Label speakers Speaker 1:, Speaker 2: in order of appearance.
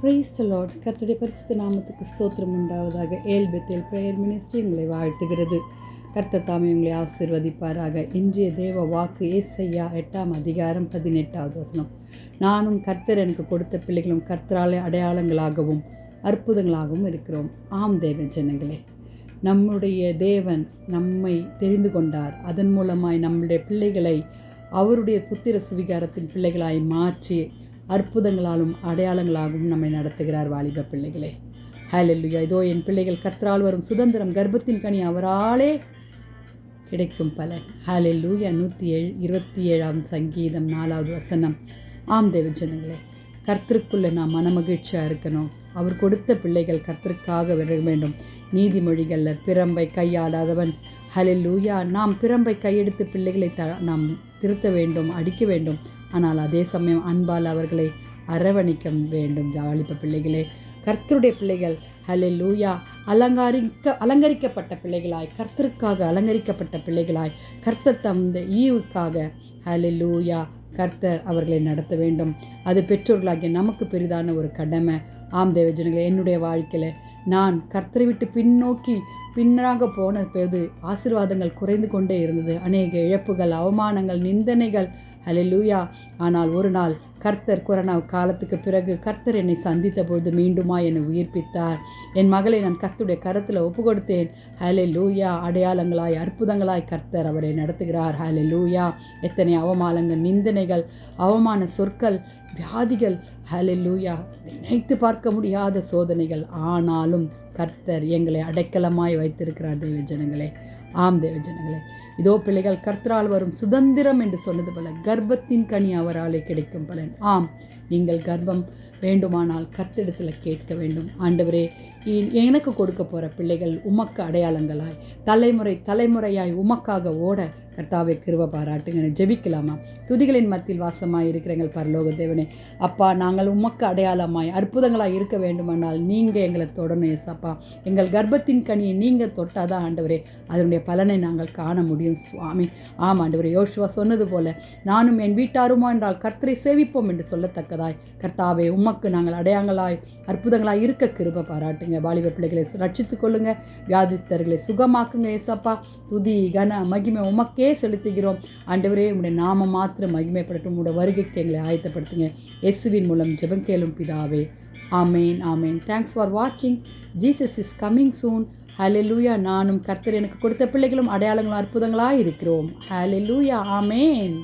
Speaker 1: Praise the Lord. கர்த்தருடைய பரிசுத்த நாமத்துக்கு ஸ்தோத்திரம் உண்டாவதாக. பெத்தேல் பிரேயர் மினிஸ்ட்ரி உங்களை வாழ்த்துகிறது. கர்த்தர் தாமே உங்களை ஆசீர்வதிப்பாராக. இன்றைய தேவ வாக்கு ஏசாயா 8:18. நானும் கர்த்தர் எனக்கு கொடுத்த பிள்ளைகளும் கர்த்தராலே அடையாளங்களாகவும் அற்புதங்களாகவும் இருக்கிறோம். ஆம் தேவ ஜனங்களே, நம்முடைய தேவன் நம்மை தெரிந்து கொண்டார். அதன் மூலமாய் நம்முடைய பிள்ளைகளை அவருடைய புத்திர சுவிகாரத்தின் பிள்ளைகளாய் மாற்றி அற்புதங்களாலும் அடையாளங்களாகவும் நம்மை நடத்துகிறார். வாலிப பிள்ளைகளே, ஹல்லேலூயா. இதோ என் பிள்ளைகள் கர்த்தரால் வரும் சுதந்திரம், கர்ப்பத்தின் கனி அவராலே கிடைக்கும் பலன். ஹல்லேலூயா. 127 சங்கீதம் 4. ஆம் தேவ ஜனங்களே, கர்த்தருக்குள்ளே நாம் மனமகிழ்ச்சியாக இருக்கணும். அவர் கொடுத்த பிள்ளைகள் கர்த்தருக்காக வர வேண்டும். நீதிமொழிகளில் பிரம்பை கையாடாதவன், ஹல்லேலூயா. நாம் பிரம்பை கையெடுத்து பிள்ளைகளை நாம் திருத்த வேண்டும், அடிக்க வேண்டும். ஆனால் அதே சமயம் அன்பால் அவர்களை அரவணைக்க வேண்டும். வாலிப பிள்ளைகளே, கர்த்தருடைய பிள்ளைகள், ஹல்லேலூயா, அலங்கரிக்கப்பட்ட பிள்ளைகளாய், கர்த்தருக்காக அலங்கரிக்கப்பட்ட பிள்ளைகளாய், கர்த்தர் தந்த ஈவுக்காக, ஹல்லேலூயா, கர்த்தர் அவர்களை நடத்த வேண்டும். அது பெற்றோர்களாகிய நமக்கு பெரிதான ஒரு கடமை. ஆம் தேவஜனங்களே, என்னுடைய வாழ்க்கையில் நான் கர்த்தரை விட்டு பின்னாக போன போது ஆசீர்வாதங்கள் குறைந்து கொண்டே இருந்தது. அநேக இழப்புகள், அவமானங்கள், நிந்தனைகள். ஹல்லேலூயா. ஆனால் ஒரு நாள் கர்த்தர் கொரோனா காலத்துக்கு பிறகு கர்த்தர் என்னை சந்தித்த பொழுது மீண்டுமா என்னை உயிர்ப்பித்தார். என் மகளை நான் கர்த்தருடைய கரத்தில் ஒப்பு கொடுத்தேன். ஹல்லேலூயா. அடையாளங்களாய் அற்புதங்களாய் கர்த்தர் அவரை நடத்துகிறார். ஹல்லேலூயா. எத்தனை அவமானங்கள், நிந்தனைகள், அவமான சொற்கள், வியாதிகள், ஹல்லேலூயா, நினைத்து பார்க்க முடியாத சோதனைகள். ஆனாலும் கர்த்தர் எங்களை அடைக்கலமாய் வைத்திருக்கிறார். தேவஜனங்களே, ஆம் தேவஜனங்களே, இதோ பிள்ளைகள் கர்த்தரால் வரும் சுதந்திரம் என்று சொன்னது போல கர்ப்பத்தின் கனி அவராலே கிடைக்கும் பலன். ஆம், நீங்கள் கர்ப்பம் வேண்டுமானால் கர்த்தரிடத்தில் கேட்க வேண்டும். ஆண்டவரே, எனக்கு கொடுக்க போகிற பிள்ளைகள் உமக்கு அடையாளங்களாய் தலைமுறையாய் உமக்காக ஓட கர்த்தாவை கிருபை பாராட்டுங்க. ஜெபிக்கலாமா? துதிகளின் மத்தியில் வாசமாய் இருக்கிற எங்கள் பரலோக தேவனே, அப்பா, நாங்கள் உமக்கு அடையாளமாய் அற்புதங்களாய் இருக்க வேண்டுமானால் நீங்கள் எங்களை தொடணும். ஏசப்பா, எங்கள் கர்ப்பத்தின் கனியை நீங்கள் தொட்டாதான் ஆண்டவரே அதனுடைய பலனை நாங்கள் காண முடியும் சுவாமி. ஆம் ஆண்டவரே, யோசுவா சொன்னது போல நானும் என் வீட்டாருமா என்றால் கர்த்தரை சேவிப்போம் என்று சொல்லத்தக்கதாய் கர்த்தாவே உமக்கு நாங்கள் அடையாளங்களாய் அற்புதங்களாய் இருக்க கிருபை பாராட்டுங்க. வாலிப பிள்ளைகளை ரட்சித்துக் கொள்ளுங்க, வியாதிஸ்தர்களை சுகமாக்குங்க. ஏசப்பா, துதி கன மகிமை உமக்கே செலுத்துகிறோம். ஆண்டவரே, உம்முடைய நாம மாத்திரம் மகிமைப்படட்டும். உம்முடைய வருகைக்கு எங்களை ஆயத்தப்படுத்துங்க. இயேசுவின் மூலம் ஜெபம் கேளும் பிதாவே. ஆமேன், ஆமேன். தேங்க்ஸ் ஃபார் வாட்சிங். Jesus is coming soon. Hallelujah. நானும் கர்த்தர் எனக்கு கொடுத்த பிள்ளைகளும் அடையாளங்களும் அற்புதங்களாக இருக்கிறோம். ஹல்லேலூயா. ஆமேன்.